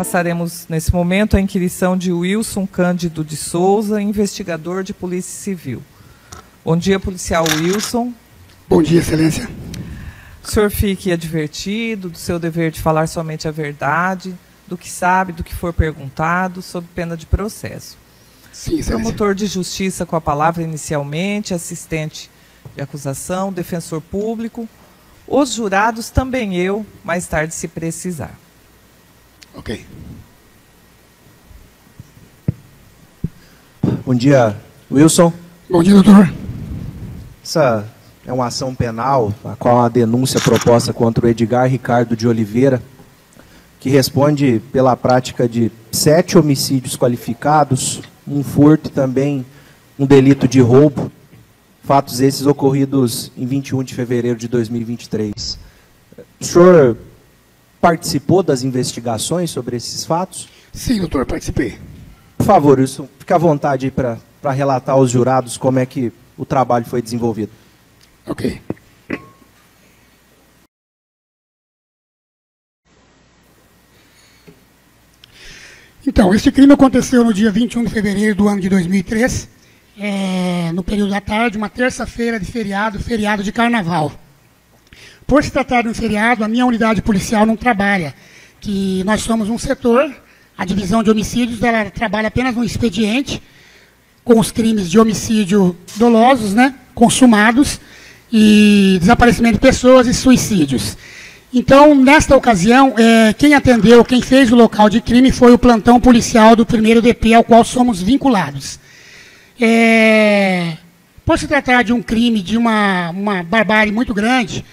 Passaremos, nesse momento, a inquirição de Wilson Cândido de Souza, investigador de Polícia Civil. Bom dia, policial Wilson. Bom dia, excelência. O senhor fique advertido do seu dever de falar somente a verdade, do que sabe, do que for perguntado, sob pena de processo. Sim, excelência. Promotor de justiça com a palavra inicialmente, assistente de acusação, defensor público, os jurados, também eu, mais tarde se precisar. Ok. Bom dia, Wilson. Bom dia, doutor. Essa é uma ação penal, a qual a denúncia proposta contra o Edgar Ricardo de Oliveira, que responde pela prática de 7 homicídios qualificados, um furto e também um delito de roubo, fatos esses ocorridos em 21 de fevereiro de 2023. O senhor participou das investigações sobre esses fatos? Sim, doutor, participei. Por favor, Wilson, fique à vontade para relatar aos jurados como é que o trabalho foi desenvolvido. Ok. Então, esse crime aconteceu no dia 21 de fevereiro do ano de 2003, no período da tarde, uma terça-feira de feriado de carnaval. Por se tratar de um feriado, a minha unidade policial não trabalha, que nós somos um setor, a divisão de homicídios, ela trabalha apenas no expediente, com os crimes de homicídio dolosos, né, consumados, e desaparecimento de pessoas e suicídios. Então, nesta ocasião, quem atendeu, quem fez o local de crime foi o plantão policial do 1º DP, ao qual somos vinculados. Por se tratar de um crime, de uma barbárie muito grande,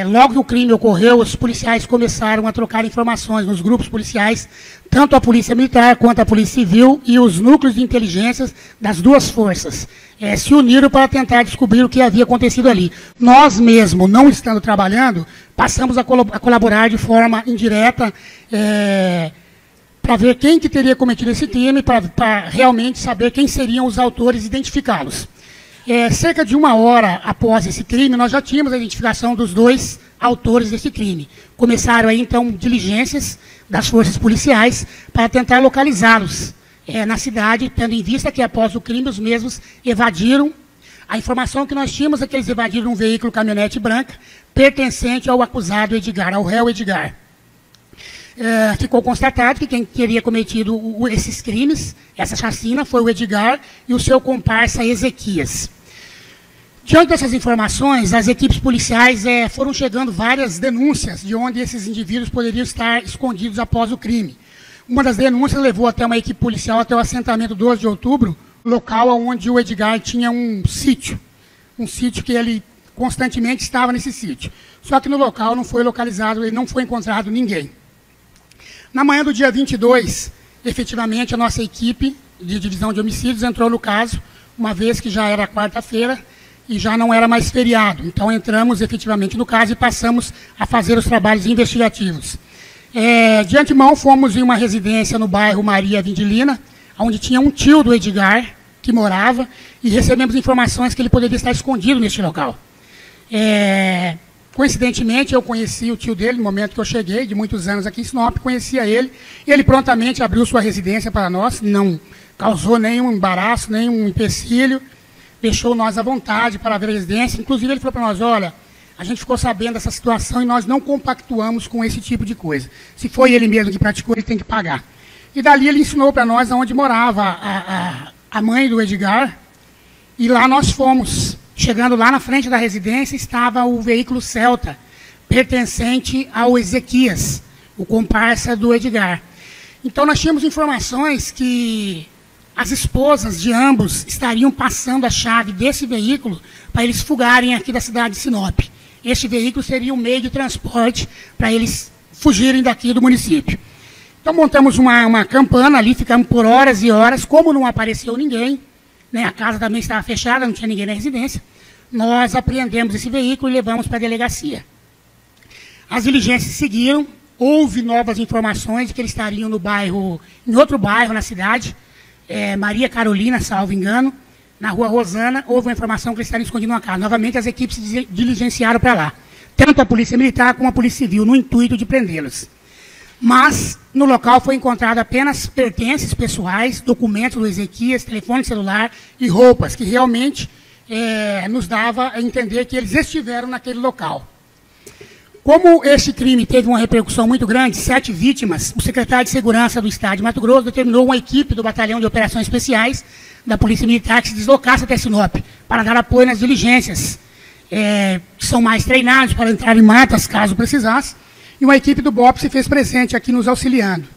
logo que o crime ocorreu, os policiais começaram a trocar informações nos grupos policiais, tanto a Polícia Militar quanto a Polícia Civil e os núcleos de inteligências das duas forças se uniram para tentar descobrir o que havia acontecido ali. Nós mesmo, não estando trabalhando, passamos a colaborar de forma indireta para ver quem que teria cometido esse crime, para realmente saber quem seriam os autores e identificá-los. Cerca de 1 hora após esse crime, nós já tínhamos a identificação dos 2 autores desse crime. Começaram aí, então, diligências das forças policiais para tentar localizá-los na cidade, tendo em vista que, após o crime, os mesmos evadiram. A informação que nós tínhamos é que eles evadiram um veículo caminhonete branca pertencente ao acusado Edgar, ao réu Edgar. Ficou constatado que quem teria cometido esses crimes, essa chacina, foi o Edgar e o seu comparsa Ezequias. Diante dessas informações, as equipes policiais foram chegando várias denúncias de onde esses indivíduos poderiam estar escondidos após o crime. Uma das denúncias levou até uma equipe policial até o assentamento 12 de outubro, local onde o Edgar tinha um sítio que ele constantemente estava nesse sítio. Só que no local não foi localizado, e não foi encontrado ninguém. Na manhã do dia 22, efetivamente, a nossa equipe de divisão de homicídios entrou no caso, uma vez que já era quarta-feira e já não era mais feriado. Então, entramos efetivamente no caso e passamos a fazer os trabalhos investigativos. De antemão, fomos em uma residência no bairro Maria Vindilina, onde tinha um tio do Edgar, que morava, e recebemos informações que ele poderia estar escondido neste local. Coincidentemente, eu conheci o tio dele no momento que eu cheguei, de muitos anos aqui em Sinop, conhecia ele, e ele prontamente abriu sua residência para nós, não causou nenhum embaraço, nenhum empecilho, deixou nós à vontade para ver a residência. Inclusive, ele falou para nós: olha, a gente ficou sabendo dessa situação e nós não compactuamos com esse tipo de coisa. Se foi ele mesmo que praticou, ele tem que pagar. E dali ele ensinou para nós onde morava a mãe do Edgar, e lá nós fomos. Chegando lá na frente da residência, estava o veículo Celta, pertencente ao Ezequias, o comparsa do Edgar. Então, nós tínhamos informações que as esposas de ambos estariam passando a chave desse veículo para eles fugarem aqui da cidade de Sinop. Este veículo seria um meio de transporte para eles fugirem daqui do município. Então, montamos uma campana ali, ficamos por horas e horas. Como não apareceu ninguém, né, a casa também estava fechada, não tinha ninguém na residência, nós apreendemos esse veículo e levamos para a delegacia. As diligências seguiram, houve novas informações de que eles estariam no bairro, em outro bairro na cidade, Maria Carolina, salvo engano, na rua Rosana, houve uma informação que eles estariam escondidos numa casa. Novamente as equipes se diligenciaram para lá, tanto a Polícia Militar como a Polícia Civil, no intuito de prendê-los. Mas no local foi encontrado apenas pertences pessoais, documentos do Ezequias, telefone celular e roupas, que realmente nos dava a entender que eles estiveram naquele local. Como esse crime teve uma repercussão muito grande, 7 vítimas, o secretário de Segurança do Estado de Mato Grosso determinou uma equipe do Batalhão de Operações Especiais da Polícia Militar que se deslocasse até Sinop para dar apoio nas diligências. São mais treinados para entrar em matas, caso precisasse, e uma equipe do BOP se fez presente aqui nos auxiliando.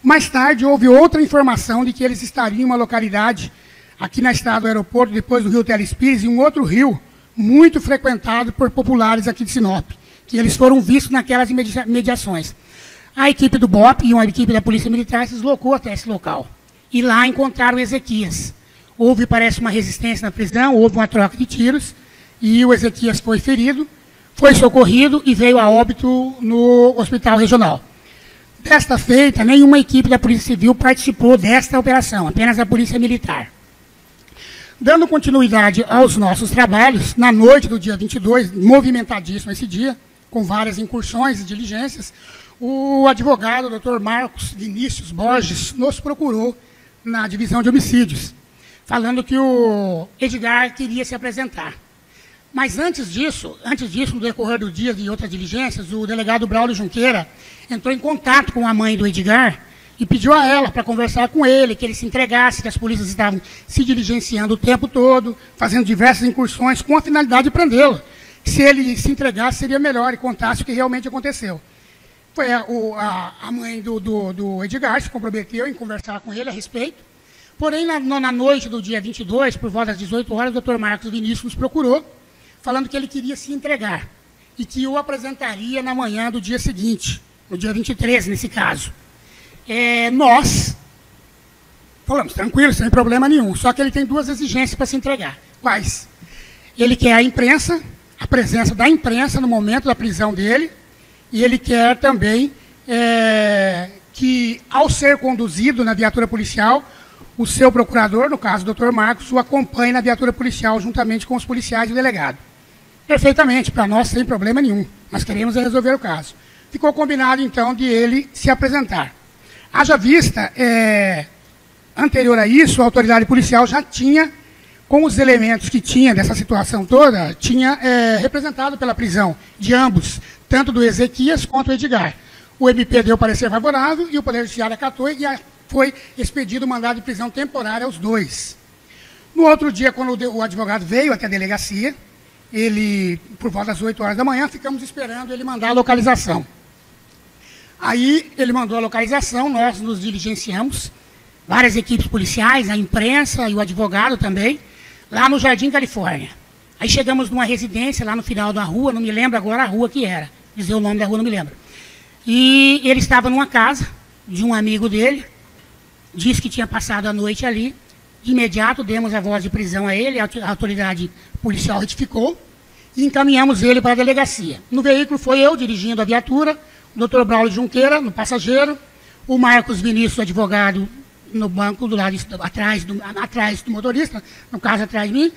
Mais tarde, houve outra informação de que eles estariam em uma localidade aqui na estrada do aeroporto, depois do rio Telespires, e um outro rio muito frequentado por populares aqui de Sinop, que eles foram vistos naquelas mediações. A equipe do BOP e uma equipe da Polícia Militar se deslocou até esse local. E lá encontraram o Ezequias. Houve, parece, uma resistência na prisão, houve uma troca de tiros, e o Ezequias foi ferido, foi socorrido e veio a óbito no hospital regional. Desta feita, nenhuma equipe da Polícia Civil participou desta operação, apenas a Polícia Militar. Dando continuidade aos nossos trabalhos, na noite do dia 22, movimentadíssimo esse dia, com várias incursões e diligências, o advogado, Dr. Marcos Vinícius Borges, nos procurou na divisão de homicídios, falando que o Edgar queria se apresentar. Mas antes disso, no decorrer do dia de outras diligências, o delegado Braulio Junqueira entrou em contato com a mãe do Edgar e pediu a ela para conversar com ele, que ele se entregasse, que as polícias estavam se diligenciando o tempo todo, fazendo diversas incursões com a finalidade de prendê-lo. Se ele se entregasse, seria melhor e contasse o que realmente aconteceu. Foi a mãe do Edgar se comprometeu em conversar com ele a respeito. Porém, na noite do dia 22, por volta das 18 horas, o Dr. Marcos Vinícius nos procurou, falando que ele queria se entregar e que o apresentaria na manhã do dia seguinte, no dia 23, nesse caso. Nós falamos, tranquilo, sem problema nenhum, só que ele tem 2 exigências para se entregar. Quais? Ele quer a imprensa, a presença da imprensa no momento da prisão dele, e ele quer também que, ao ser conduzido na viatura policial, o seu procurador, no caso o Dr. Marcos, o acompanhe na viatura policial juntamente com os policiais e o delegado. Perfeitamente, para nós sem problema nenhum. Nós queremos resolver o caso. Ficou combinado, então, de ele se apresentar. Haja vista, anterior a isso, a autoridade policial já tinha, com os elementos que tinha dessa situação toda, tinha representado pela prisão de ambos, tanto do Ezequias quanto do Edgar. O MP deu parecer favorável e o Poder Judiciário acatou e foi expedido o mandado de prisão temporária aos 2. No outro dia, quando o advogado veio até a delegacia, ele, por volta das 8 horas da manhã, ficamos esperando ele mandar a localização. Aí ele mandou a localização, nós nos diligenciamos, várias equipes policiais, a imprensa e o advogado também, lá no Jardim Califórnia. Aí chegamos numa residência lá no final da rua, não me lembro agora a rua que era, dizer o nome da rua não me lembro. E ele estava numa casa de um amigo dele, disse que tinha passado a noite ali. De imediato demos a voz de prisão a ele, a autoridade policial retificou e encaminhamos ele para a delegacia. No veículo foi eu dirigindo a viatura, o Dr. Braulio Junqueira no passageiro, o Marcos Vinícius, advogado, no banco do lado atrás do motorista, no caso atrás de mim,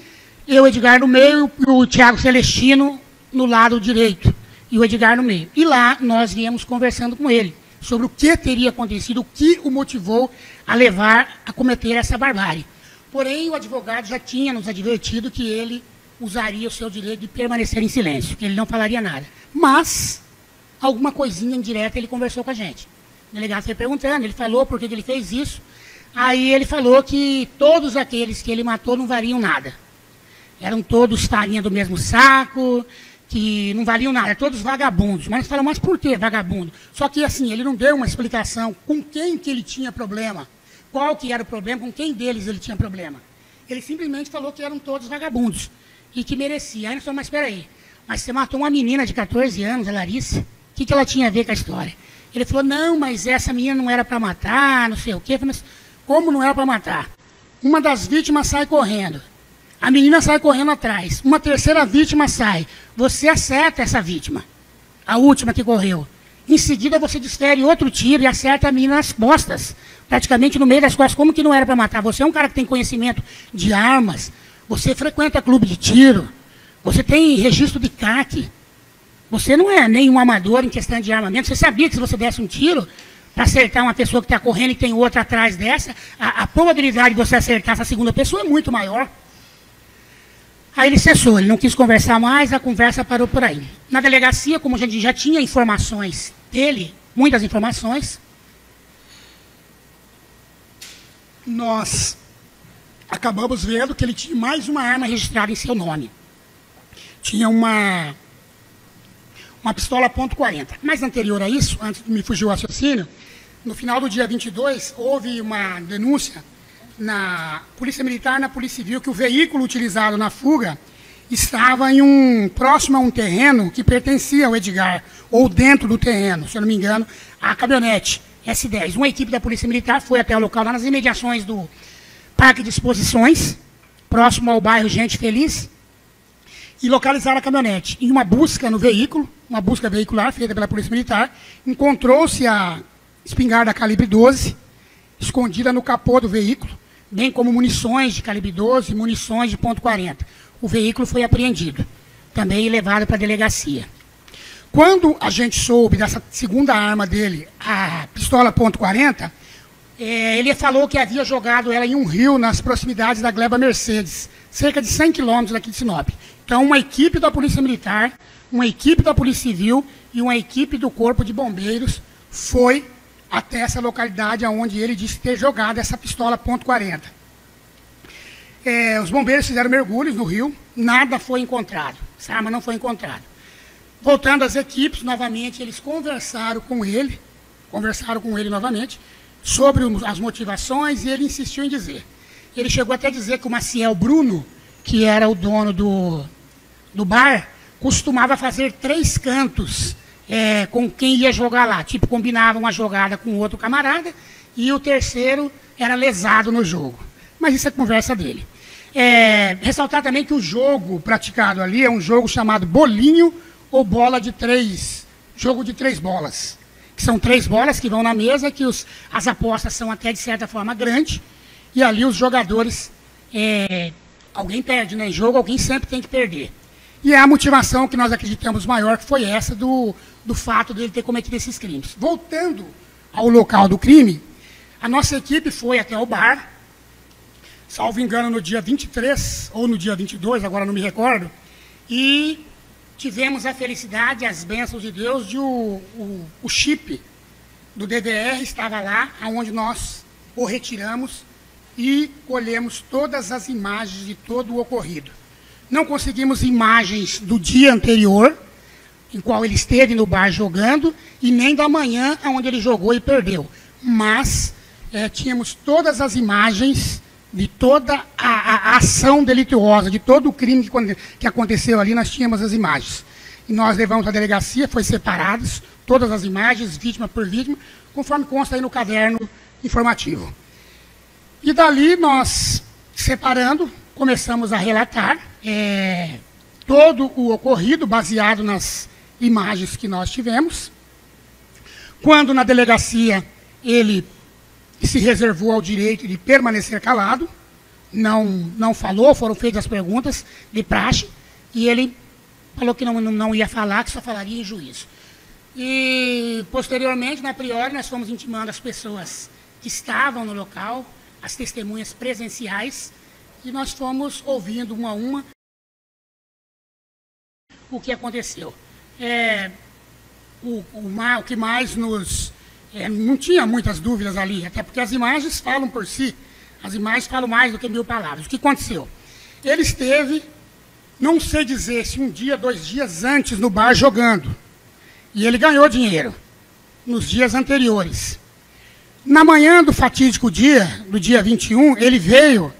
eu, Edgar, no meio, e o Tiago Celestino no lado direito, e o Edgar no meio. E lá nós viemos conversando com ele sobre o que teria acontecido, o que o motivou a levar a cometer essa barbárie. Porém, o advogado já tinha nos advertido que ele usaria o seu direito de permanecer em silêncio, que ele não falaria nada. Mas, alguma coisinha indireta ele conversou com a gente. O delegado foi perguntando, ele falou por que ele fez isso. Aí ele falou que todos aqueles que ele matou não valiam nada. Eram todos farinha do mesmo saco, que não valiam nada, todos vagabundos. Mas falam, mas por que vagabundo? Só que assim, ele não deu uma explicação com quem que ele tinha problema, qual que era o problema, com quem deles ele tinha problema. Ele simplesmente falou que eram todos vagabundos e que merecia. Aí nós falamos, mas espera aí, mas você matou uma menina de 14 anos, a Larissa, o que ela tinha a ver com a história? Ele falou, não, mas essa menina não era para matar, não sei o quê. Eu falei, mas como não era para matar? Uma das vítimas sai correndo. A menina sai correndo atrás. Uma terceira vítima sai. Você acerta essa vítima, a última que correu. Em seguida, você desfere outro tiro e acerta a menina nas costas, praticamente no meio das costas. Como que não era para matar? Você é um cara que tem conhecimento de armas, você frequenta clube de tiro, você tem registro de CAC, você não é nenhum amador em questão de armamento. Você sabia que se você desse um tiro, para acertar uma pessoa que está correndo e tem outra atrás dessa, a probabilidade de você acertar essa segunda pessoa é muito maior. Aí ele cessou, ele não quis conversar mais, a conversa parou por aí. Na delegacia, como a gente já tinha informações dele, muitas informações, nós acabamos vendo que ele tinha mais uma arma registrada em seu nome. Tinha uma pistola .40. Mas anterior a isso, antes de me fugir o raciocínio, no final do dia 22, houve uma denúncia na Polícia Militar e na Polícia Civil que o veículo utilizado na fuga estava próximo a um terreno que pertencia ao Edgar, ou dentro do terreno, se eu não me engano, a caminhonete S10. Uma equipe da Polícia Militar foi até o local, lá nas imediações do Parque de Exposições, próximo ao bairro Gente Feliz, e localizaram a caminhonete. Em uma busca no veículo, uma busca veicular feita pela Polícia Militar, encontrou-se a espingarda calibre 12, escondida no capô do veículo, bem como munições de calibre 12 e munições de .40. O veículo foi apreendido, também levado para a delegacia. Quando a gente soube dessa segunda arma dele, a pistola .40, ele falou que havia jogado ela em um rio nas proximidades da Gleba Mercedes, cerca de 100 quilômetros daqui de Sinop. Então, uma equipe da Polícia Militar, uma equipe da Polícia Civil e uma equipe do Corpo de Bombeiros foi até essa localidade onde ele disse ter jogado essa pistola .40. Os bombeiros fizeram mergulhos no rio, nada foi encontrado, essa arma não foi encontrada. Voltando às equipes, novamente, eles conversaram com ele novamente, sobre as motivações, e ele insistiu em dizer. Ele chegou até a dizer que o Maciel Bruno, que era o dono do bar, costumava fazer 3 cantos com quem ia jogar lá. Tipo, combinava uma jogada com outro camarada e o terceiro era lesado no jogo. Mas isso é conversa dele. Ressaltar também que o jogo praticado ali é um jogo chamado bolinho ou bola de 3, jogo de 3 bolas. Que são 3 bolas que vão na mesa, que as apostas são até de certa forma grandes, e ali os jogadores, alguém perde, né? Em jogo alguém sempre tem que perder. E é a motivação que nós acreditamos maior, que foi essa do fato dele ter cometido esses crimes. Voltando ao local do crime, a nossa equipe foi até o bar, salvo engano no dia 23, ou no dia 22, agora não me recordo, e tivemos a felicidade, as bênçãos de Deus, de o chip do DVR estava lá, onde nós o retiramos e colhemos todas as imagens de todo o ocorrido. Não conseguimos imagens do dia anterior, em qual ele esteve no bar jogando, e nem da manhã, onde ele jogou e perdeu. Mas tínhamos todas as imagens de toda a ação delituosa, de todo o crime que aconteceu ali, nós tínhamos as imagens. E nós levamos à delegacia, foi separadas todas as imagens, vítima por vítima, conforme consta aí no caderno informativo. E dali nós, separando, começamos a relatar todo o ocorrido, baseado nas imagens que nós tivemos. Quando na delegacia ele se reservou ao direito de permanecer calado, não falou, foram feitas as perguntas de praxe, e ele falou que não ia falar, que só falaria em juízo. E, posteriormente, na priori, nós fomos intimando as pessoas que estavam no local, as testemunhas presenciais, e nós fomos ouvindo uma a uma o que aconteceu. O que mais nos... não tinha muitas dúvidas ali, até porque as imagens falam por si, as imagens falam mais do que 1000 palavras. O que aconteceu? Ele esteve, não sei dizer se 1 dia, 2 dias antes no bar jogando, e ele ganhou dinheiro nos dias anteriores. Na manhã do fatídico dia, do dia 21, ele veio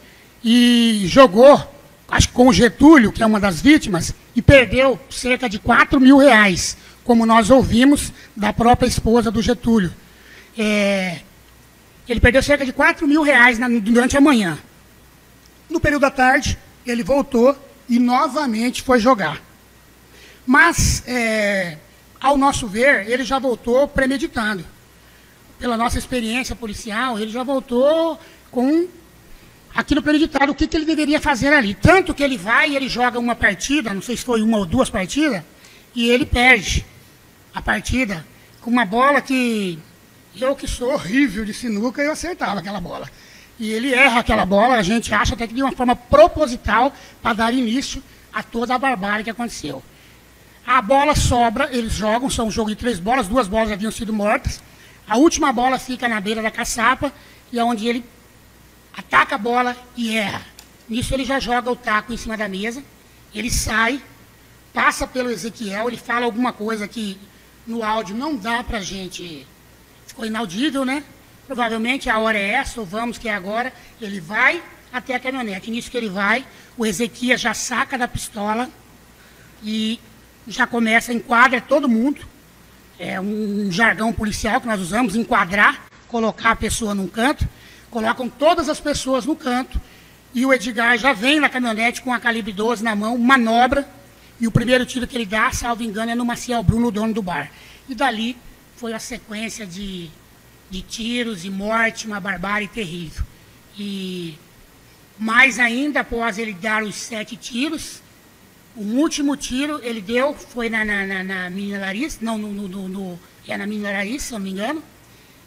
e jogou, acho que com o Getúlio, que é uma das vítimas, e perdeu cerca de R$4.000, como nós ouvimos da própria esposa do Getúlio. Ele perdeu cerca de R$4.000 durante a manhã. No período da tarde, ele voltou e novamente foi jogar. Mas, ao nosso ver, ele já voltou premeditando. Pela nossa experiência policial, ele já voltou com aquilo premeditado, o que ele deveria fazer ali. Tanto que ele vai e ele joga uma partida, não sei se foi 1 ou 2 partidas, e ele perde a partida com uma bola que Eu que sou horrível de sinuca, eu acertava aquela bola. E ele erra aquela bola, a gente acha até que de uma forma proposital para dar início a toda a barbárie que aconteceu. A bola sobra, eles jogam, são um jogo de 3 bolas, 2 bolas haviam sido mortas. A última bola fica na beira da caçapa, e é onde ele ataca a bola e erra. Nisso ele já joga o taco em cima da mesa, ele sai, passa pelo Ezequiel, ele fala alguma coisa que no áudio não dá pra gente, ficou inaudível, né? Provavelmente a hora é essa, ou vamos que é agora, ele vai até a caminhonete. Nisso que ele vai, o Ezequias já saca da pistola e já começa, enquadra todo mundo. É um jargão policial que nós usamos, enquadrar, colocar a pessoa num canto, colocam todas as pessoas no canto, e o Edgar já vem na caminhonete com a calibre 12 na mão, manobra, e o primeiro tiro que ele dá, salvo engano, é no Maciel Bruno, o dono do bar. E dali foi a sequência de tiros e morte, uma barbárie terrível. E mais ainda, após ele dar os 7 tiros, o último tiro ele deu, foi na menina Larissa, não, na menina Larissa, se não me engano.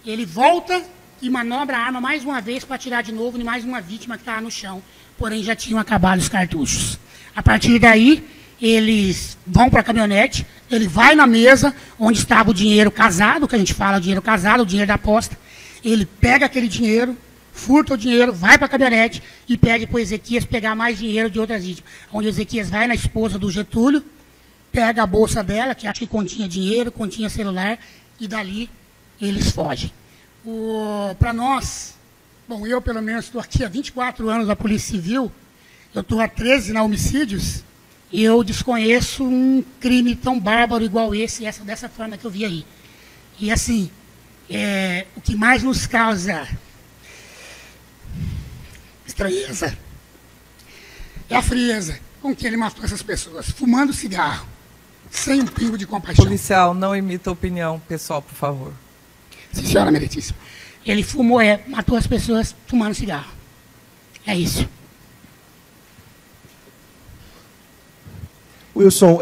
Ele volta e manobra a arma mais uma vez para atirar de novo em mais uma vítima que estava no chão, porém já tinham acabado os cartuchos. A partir daí, eles vão para a caminhonete, ele vai na mesa onde estava o dinheiro casado, que a gente fala dinheiro casado, o dinheiro da aposta. Ele pega aquele dinheiro, furta o dinheiro, vai para a caminhonete e pede para o Ezequias pegar mais dinheiro de outras vítimas. Onde o Ezequias vai na esposa do Getúlio, pega a bolsa dela, que acho que continha dinheiro, continha celular, e dali eles fogem. Para nós, bom, eu pelo menos estou aqui há 24 anos na Polícia Civil, eu estou há 13 na Homicídios, e eu desconheço um crime tão bárbaro igual esse, dessa forma que eu vi aí. E assim, o que mais nos causa estranheza é a frieza com que ele matou essas pessoas, fumando cigarro, sem um pingo de compaixão. Policial, não imita a opinião pessoal, por favor. Sim, senhora meritíssima. Ele matou as pessoas fumando cigarro. É isso. Wilson,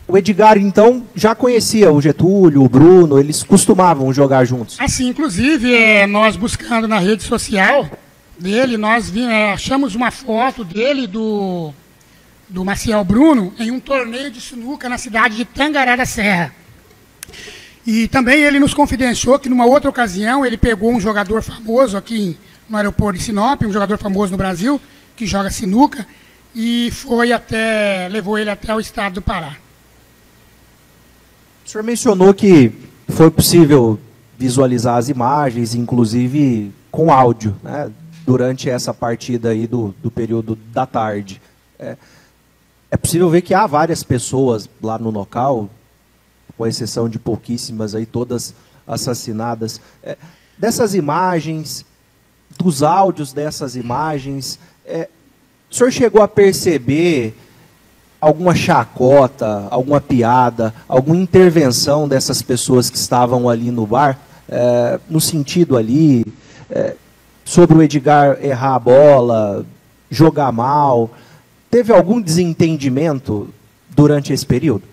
o Edgar, então, já conhecia o Getúlio, o Bruno, eles costumavam jogar juntos? Assim, inclusive, nós buscando na rede social dele, nós achamos uma foto dele, do Maciel Bruno, em um torneio de sinuca na cidade de Tangará da Serra. E também ele nos confidenciou que, numa outra ocasião, ele pegou um jogador famoso aqui no aeroporto de Sinop, um jogador famoso no Brasil, que joga sinuca, e levou ele até o estado do Pará. O senhor mencionou que foi possível visualizar as imagens, inclusive com áudio, né, durante essa partida aí do período da tarde. É possível ver que há várias pessoas lá no local, com exceção de pouquíssimas, aí, todas assassinadas. Dessas imagens, dos áudios dessas imagens, o senhor chegou a perceber alguma chacota, alguma piada, alguma intervenção dessas pessoas que estavam ali no bar, no sentido ali, sobre o Edgar errar a bola, jogar mal? Teve algum desentendimento durante esse período?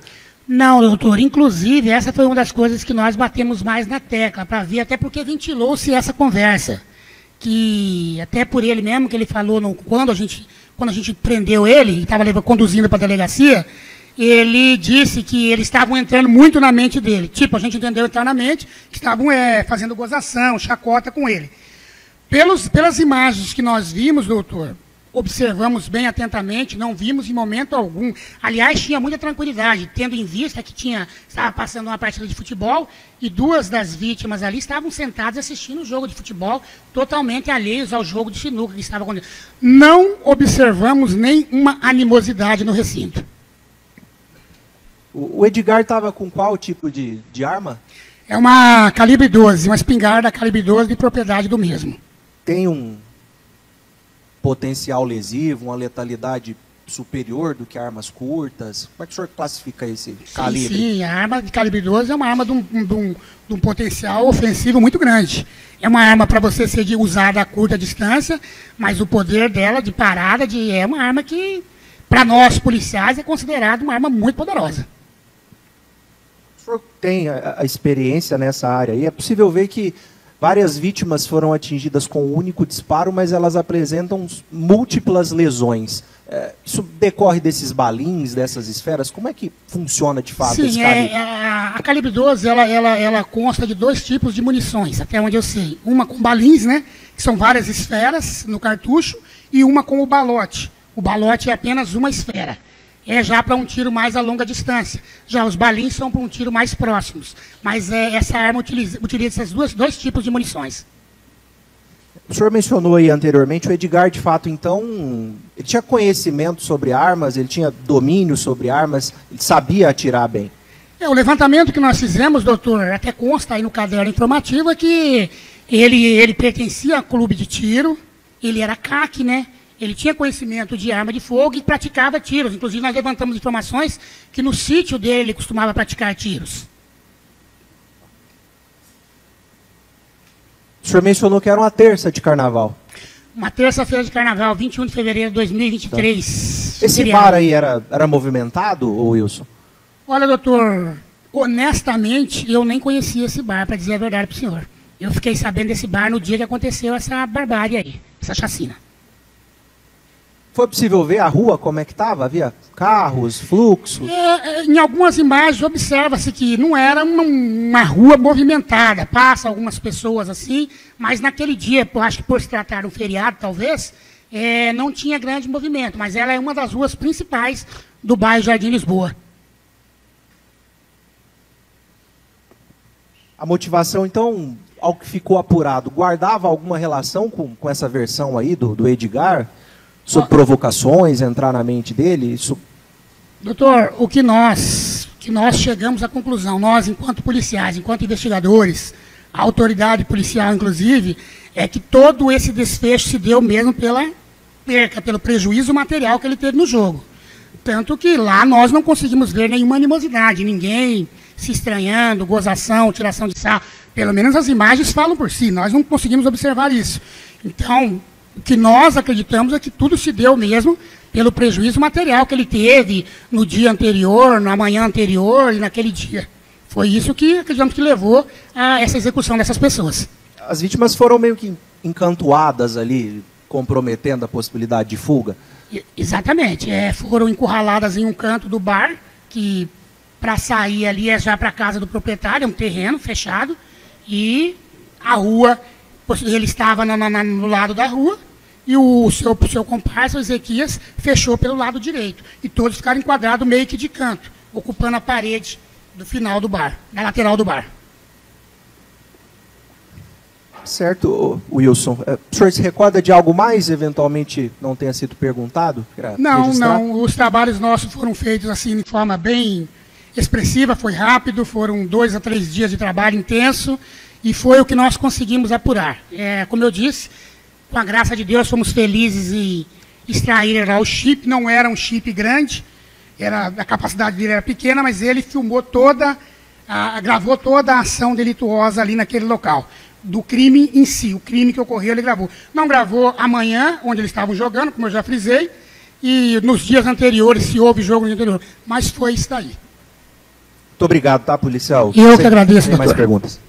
Não, doutor. Inclusive, essa foi uma das coisas que nós batemos mais na tecla, para ver, até porque ventilou-se essa conversa. Que, até por ele mesmo, que ele falou, quando a gente prendeu ele, estava conduzindo para a delegacia, ele disse que eles estavam entrando muito na mente dele. Tipo, a gente entendeu internamente que estavam fazendo gozação, chacota com ele. Pelas imagens que nós vimos, doutor, observamos bem atentamente, não vimos em momento algum. Aliás, tinha muita tranquilidade, tendo em vista que estava passando uma partida de futebol e 2 das vítimas ali estavam sentadas assistindo o jogo de futebol, totalmente alheios ao jogo de sinuca que estava acontecendo. Não observamos nenhuma animosidade no recinto. O Edgar estava com qual tipo de arma? É uma calibre 12, uma espingarda calibre 12 de propriedade do mesmo. Tem um potencial lesivo, uma letalidade superior do que armas curtas? Como é que o senhor classifica esse calibre? Sim, a arma de calibre 12 é uma arma de um potencial ofensivo muito grande. É uma arma para você ser usada a curta distância, mas o poder dela de parada é uma arma que, para nós policiais, é considerada uma arma muito poderosa. O senhor tem a experiência nessa área aí, é possível ver que várias vítimas foram atingidas com um único disparo, mas elas apresentam múltiplas lesões. Isso decorre desses balins, dessas esferas? Como é que funciona de fato esse calibre? A calibre 12 ela consta de 2 tipos de munições, até onde eu sei. Uma com balins, né, que são várias esferas no cartucho, e uma com o balote. O balote é apenas uma esfera. É já para um tiro mais a longa distância. Já os balins são para um tiro mais próximos. Mas essa arma utiliza esses dois tipos de munições. O senhor mencionou aí anteriormente, o Edgar, de fato, então, ele tinha conhecimento sobre armas, ele tinha domínio sobre armas, ele sabia atirar bem. O levantamento que nós fizemos, doutor, até consta aí no caderno informativo, é que ele pertencia a clube de tiro, ele era CAC, né? Ele tinha conhecimento de arma de fogo e praticava tiros. Inclusive, nós levantamos informações que no sítio dele ele costumava praticar tiros. O senhor mencionou que era uma terça de carnaval. Uma terça-feira de carnaval, 21 de fevereiro de 2023. Tá. Esse bar aí era movimentado, Wilson? Olha, doutor, honestamente, eu nem conhecia esse bar, para dizer a verdade para o senhor. Eu fiquei sabendo desse bar no dia que aconteceu essa barbárie aí, essa chacina. Foi possível ver a rua como é que estava? Havia carros, fluxos? Em algumas imagens observa-se que não era uma rua movimentada. Passa algumas pessoas assim, mas naquele dia, eu acho que por se tratar de um feriado, talvez, não tinha grande movimento. Mas ela é uma das ruas principais do bairro Jardim Lisboa. A motivação, então, ao que ficou apurado, guardava alguma relação com essa versão aí do Edgar? Sobre provocações, entrar na mente dele? Isso... Doutor, o que nós chegamos à conclusão, nós enquanto policiais, enquanto investigadores, a autoridade policial inclusive, é que todo esse desfecho se deu mesmo pela perca, pelo prejuízo material que ele teve no jogo. Tanto que lá nós não conseguimos ver nenhuma animosidade, ninguém se estranhando, gozação, tiração de sarro. Pelo menos as imagens falam por si, nós não conseguimos observar isso. Então, o que nós acreditamos é que tudo se deu mesmo pelo prejuízo material que ele teve no dia anterior, na manhã anterior e naquele dia. Foi isso que acreditamos que levou a essa execução dessas pessoas. As vítimas foram meio que encantoadas ali, comprometendo a possibilidade de fuga? Exatamente. Foram encurraladas em um canto do bar, que para sair ali é já para a casa do proprietário, é um terreno fechado, e a rua, ele estava no lado da rua, e o seu comparsa, o Ezequias, fechou pelo lado direito. E todos ficaram enquadrados meio que de canto, ocupando a parede do final do bar, na lateral do bar. Certo, Wilson. O senhor se recorda de algo mais, eventualmente, não tenha sido perguntado? Não. Os trabalhos nossos foram feitos assim de forma bem expressiva, foi rápido, foram 2 a 3 dias de trabalho intenso, e foi o que nós conseguimos apurar. Como eu disse, com a graça de Deus, fomos felizes em extrair lá o chip. Não era um chip grande, a capacidade dele era pequena, mas ele filmou gravou toda a ação delituosa ali naquele local. Do crime em si, o crime que ocorreu, ele gravou. Não gravou amanhã, onde eles estavam jogando, como eu já frisei, e nos dias anteriores, se houve jogo no interior, mas foi isso daí. Muito obrigado, tá, policial? Eu que agradeço, doutor. Tem mais doutor. perguntas?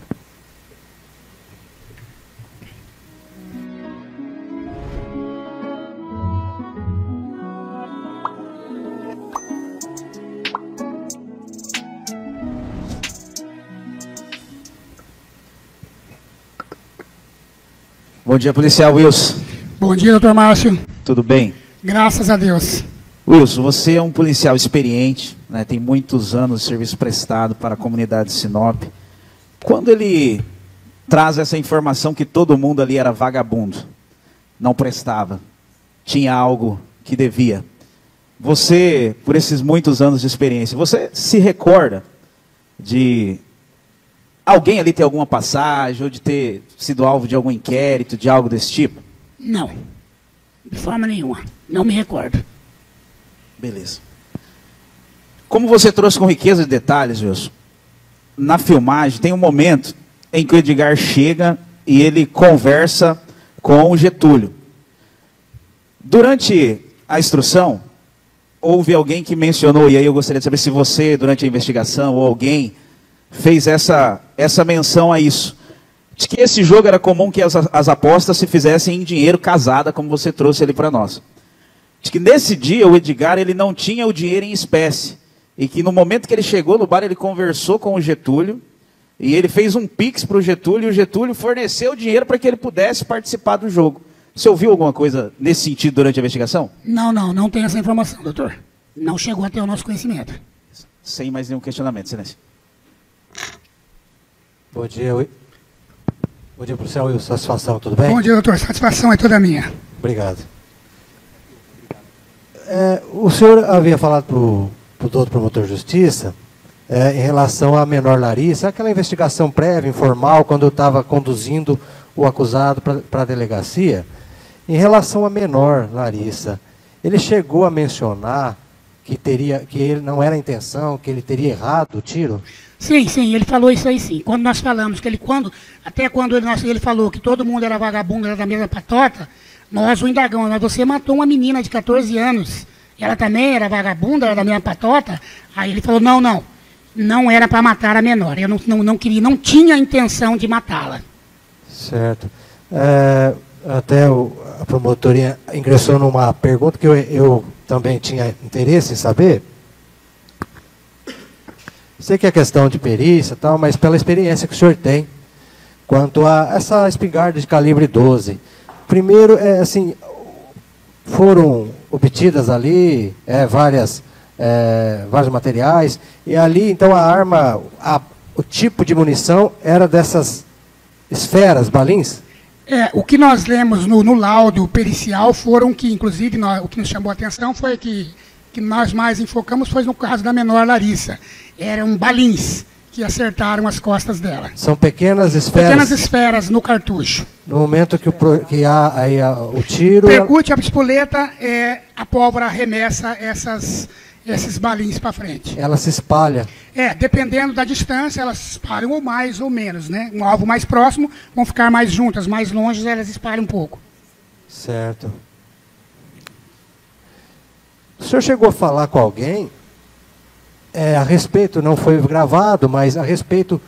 Bom dia, policial Wilson. Bom dia, doutor Márcio. Tudo bem? Graças a Deus. Wilson, você é um policial experiente, né, tem muitos anos de serviço prestado para a comunidade de Sinop. Quando ele traz essa informação que todo mundo ali era vagabundo, não prestava, tinha algo que devia, você, por esses muitos anos de experiência, você se recorda de alguém ali ter alguma passagem, ou de ter sido alvo de algum inquérito, de algo desse tipo? Não, de forma nenhuma, não me recordo. Beleza. Como você trouxe com riqueza de detalhes, Wilson, na filmagem tem um momento em que o Edgar chega e ele conversa com o Getúlio. Durante a instrução, houve alguém que mencionou, e aí eu gostaria de saber se você, durante a investigação, ou alguém fez essa menção a isso. De que esse jogo era comum que as apostas se fizessem em dinheiro casada, como você trouxe ali para nós. De que nesse dia o Edgar ele não tinha o dinheiro em espécie. E que no momento que ele chegou no bar, ele conversou com o Getúlio, e ele fez um pix para o Getúlio, e o Getúlio forneceu o dinheiro para que ele pudesse participar do jogo. Você ouviu alguma coisa nesse sentido durante a investigação? Não tenho essa informação, doutor. Não chegou até o nosso conhecimento. Sem mais nenhum questionamento, excelência. Bom dia, bom dia, professor Will. Satisfação, tudo bem? Bom dia, doutor. Satisfação é toda minha. Obrigado. O senhor havia falado para o doutor promotor de justiça em relação à menor Larissa, aquela investigação prévia, informal, quando eu estava conduzindo o acusado para a delegacia. Em relação à menor Larissa, ele chegou a mencionar que ele não era a intenção, que ele teria errado o tiro? Sim, ele falou isso aí sim. Quando nós falamos que ele falou que todo mundo era vagabundo, era da mesma patota, nós o indagamos, mas você matou uma menina de 14 anos, ela também era vagabunda, era da mesma patota? Aí ele falou, não era para matar a menor, eu não tinha a intenção de matá-la. Certo. Até a promotoria ingressou numa pergunta que eu também tinha interesse em saber. Sei que é questão de perícia e tal, mas pela experiência que o senhor tem quanto a essa espingarda de calibre 12. Primeiro, foram obtidas ali vários materiais, e ali, então, a arma, o tipo de munição era dessas esferas, balins? O que nós lemos no laudo pericial foram que, inclusive, o que nos chamou a atenção foi que nós mais enfocamos foi no caso da menor Larissa. Eram balins que acertaram as costas dela. São pequenas esferas? Pequenas esferas no cartucho. No momento que há o tiro... Percute a espoleta, a pólvora arremessa esses balins para frente. Ela se espalha? Dependendo da distância, elas se espalham ou mais ou menos, né? Um alvo mais próximo vão ficar mais juntas, mais longe elas espalham um pouco. Certo. O senhor chegou a falar com alguém a respeito, não foi gravado, mas a respeito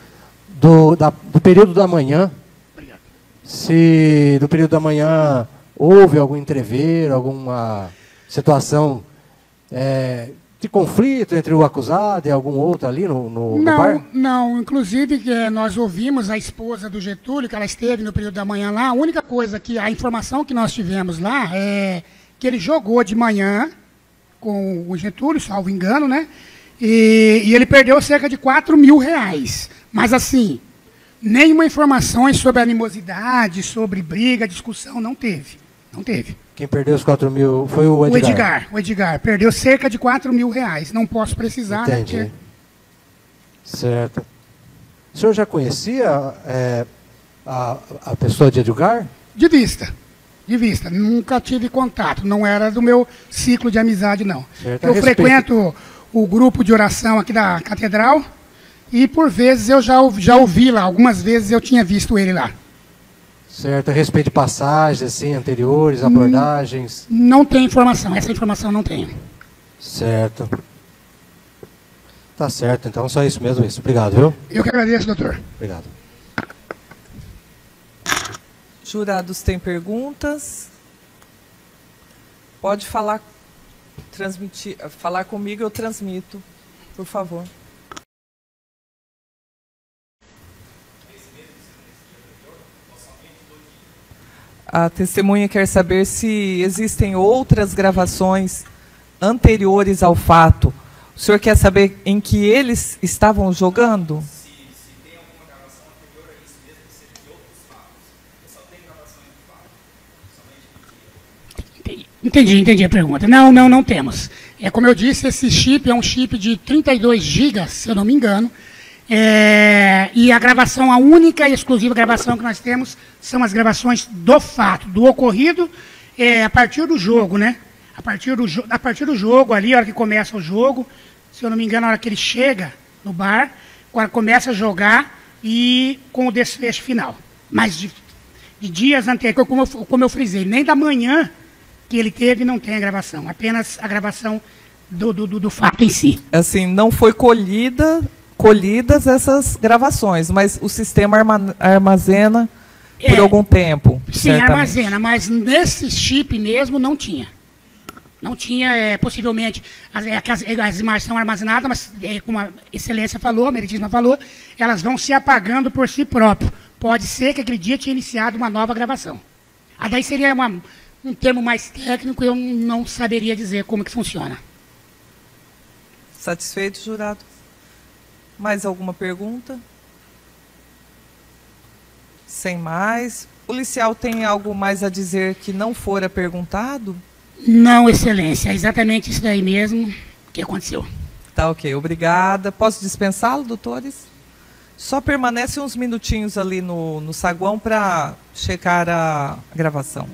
do período da manhã? Obrigado. Se no período da manhã houve algum entrever, alguma situação de conflito entre o acusado e algum outro ali no bar? Não, inclusive nós ouvimos a esposa do Getúlio, que ela esteve no período da manhã lá. A única coisa a informação que nós tivemos lá é que ele jogou de manhã com o Getúlio, salvo engano, né? E ele perdeu cerca de R$4.000. Mas assim, nenhuma informação sobre animosidade, sobre briga, discussão, não teve. Não teve. Quem perdeu os 4.000 foi o Edgar? O Edgar perdeu cerca de R$4.000. Não posso precisar. Entendi. Né, certo. O senhor já conhecia a pessoa de Edgar? De vista. Nunca tive contato. Não era do meu ciclo de amizade, não. Certo. Eu frequento o grupo de oração aqui da catedral e, por vezes, eu já ouvi lá. Algumas vezes eu tinha visto ele lá. Certo. A respeito de passagens assim, anteriores, abordagens? Não tenho informação. Essa informação não tenho. Certo. Tá certo. Então, só isso mesmo. Obrigado, viu? Eu que agradeço, doutor. Obrigado. Jurados têm perguntas? Pode falar comigo, eu transmito, por favor. A testemunha quer saber se existem outras gravações anteriores ao fato. O senhor quer saber em que eles estavam jogando? Entendi a pergunta. Não temos. Como eu disse, esse chip é um chip de 32 GB, se eu não me engano. E a gravação, a única e exclusiva gravação que nós temos são as gravações do fato, do ocorrido, a partir do jogo, né? A partir do jogo ali, a hora que começa o jogo, se eu não me engano, a hora que ele chega no bar, agora começa a jogar e com o desfecho final. Mas de dias anteriores, como eu frisei, nem da manhã que ele teve não tem a gravação, apenas a gravação do fato em si. Assim, não foi colhida colhidas essas gravações, mas o sistema armazena por algum tempo. Sim, certamente armazena, mas nesse chip mesmo não tinha. Não tinha, possivelmente, as imagens são armazenadas, mas, como a Excelência falou, a Meritíssima falou, elas vão se apagando por si próprio. Pode ser que aquele dia tinha iniciado uma nova gravação. Daí seria um termo mais técnico, eu não saberia dizer como que funciona. Satisfeito, jurado? Mais alguma pergunta? Sem mais. O policial tem algo mais a dizer que não fora perguntado? Não, Excelência. É exatamente isso daí mesmo que aconteceu. Tá, ok. Obrigada. Posso dispensá-lo, doutores? Só permanece uns minutinhos ali no saguão para checar a gravação.